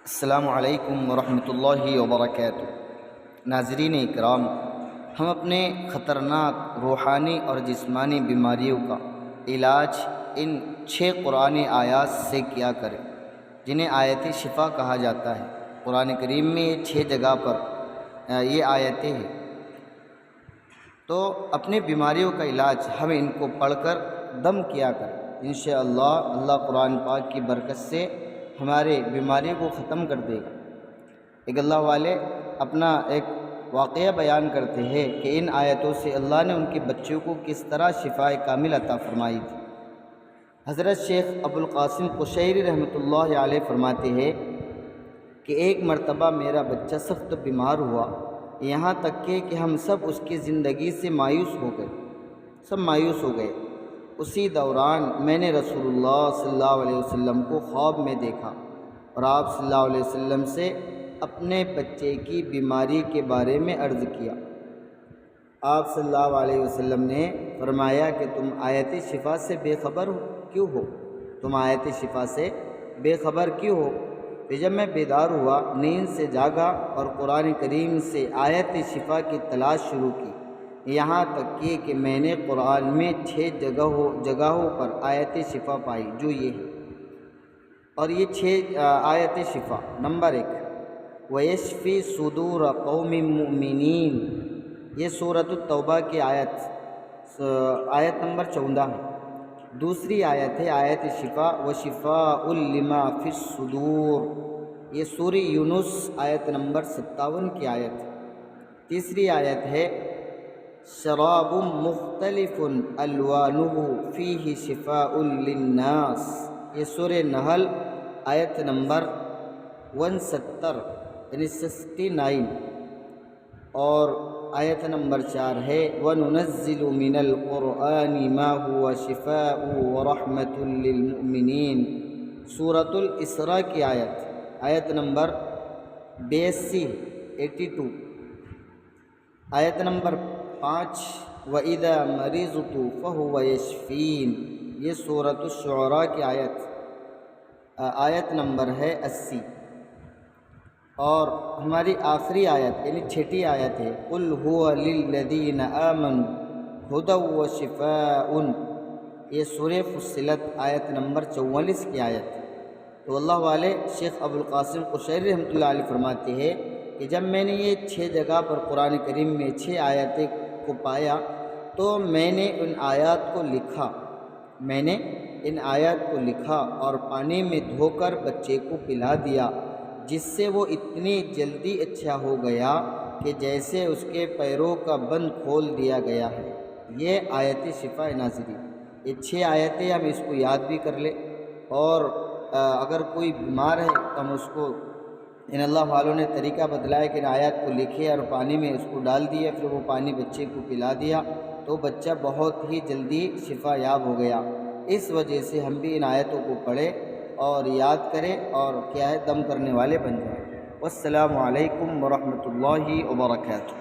السلام علیکم ورحمۃ اللہ وبرکاتہ۔ ناظرین اکرام، ہم اپنے خطرناک روحانی اور جسمانی بیماریوں کا علاج ان 6 قرآنی آیات سے کیا کریں، جنہیں آیت شفا کہا جاتا ہے۔ قرآن کریم میں یہ 6 جگہ پر یہ آیتیں ہیں، تو اپنے بیماریوں کا علاج ہم ان کو پڑھ کر دم کیا کریں۔ انشاءاللہ اللہ قرآن پاک کی برکت سے ہمارے بیماریوں کو ختم کر دے گا۔ ایک اللہ والے اپنا ایک واقعہ بیان کرتے ہیں کہ ان آیتوں سے اللہ نے ان کے بچوں کو کس طرح شفائے کامل عطا فرمائی تھی۔ حضرت شیخ ابو القاسم قشیری رحمۃ اللہ علیہ فرماتے ہیں کہ ایک مرتبہ میرا بچہ سخت بیمار ہوا، یہاں تک کہ ہم سب اس کی زندگی سے مایوس ہو گئے۔ اسی دوران میں نے رسول اللہ صلی اللہ علیہ وسلم کو خواب میں دیکھا اور آپ صلی اللہ علیہ وسلم سے اپنے بچے کی بیماری کے بارے میں عرض کیا۔ آپ صلی اللہ علیہ وسلم نے فرمایا کہ تم آیت شفا سے بے خبر کیوں ہو؟ پھر جب میں بیدار ہوا، نیند سے جاگا اور قرآن کریم سے آیت شفا کی تلاش شروع کی، یہاں تک کہ میں نے قرآن میں 6 جگہوں پر آیت شفا پائی، جو یہ ہے۔ اور یہ 6 آیت شفا: نمبر 1، وَيَشْفِي صُدُورَ قَوْمٍ مُّؤْمِنِينَ، یہ سورۃ التوبہ کی آیت نمبر 14 ہے۔ دوسری آیت ہے آیت شفا وَشِفَاءٌ لِمَا فِي الصُّدُورِ، یہ سورہ یونس آیت نمبر 57 کی آیت ہے۔ تیسری آیت ہے شراب مختلف الوانہ فیہ شفاء للناس، یہ سورہ نحل آیت نمبر 170 یعنی 69۔ اور آیت نمبر 4 ہے وَنُنَزِّلُ مِنَ الْقُرْآنِ مَا هُوَ شِفَاءٌ وَرَحْمَةٌ لِّلْمُؤْمِنِينَ، سورۃ الاسراء کی آیت نمبر 82۔ آیت نمبر 5 وَإِذَا مَرِضْتُ فَهُوَ يَشْفِينِ، یہ سورۃ الشعراء کی آیت نمبر ہے 80۔ اور ہماری آخری آیت یعنی 6ٹی آیت ہے قُلْ هُوَ لِلَّذِينَ آمَنُوا هُدًى وَشِفَاءٌ، یہ سورہ فصلت آیت نمبر 44 کی آیت ہے۔ تو اللہ والے شیخ ابو القاسم قشیری رحمۃ اللہ علیہ فرماتے ہیں کہ جب میں نے یہ 6 جگہ پر قرآن کریم میں 6 آیتیں کو پایا تو میں نے ان آیات کو لکھا اور پانی میں دھو کر بچے کو پلا دیا، جس سے وہ اتنی جلدی اچھا ہو گیا کہ جیسے اس کے پیروں کا بند کھول دیا گیا ہے۔ یہ آیت شفا ناظرین، یہ 6 آیتیں ہم اس کو یاد بھی کر لیں، اور اگر کوئی بیمار ہے تو ہم اس کو ان اللہ والوں نے طریقہ بتلایا کہ ان آیات کو لکھے اور پانی میں اس کو ڈال دیا، پھر وہ پانی بچے کو پلا دیا تو بچہ بہت ہی جلدی شفا یاب ہو گیا۔ اس وجہ سے ہم بھی ان آیتوں کو پڑھیں اور یاد کریں اور دم کرنے والے بن جائیں۔ والسلام علیکم ورحمۃ اللہ وبرکاتہ۔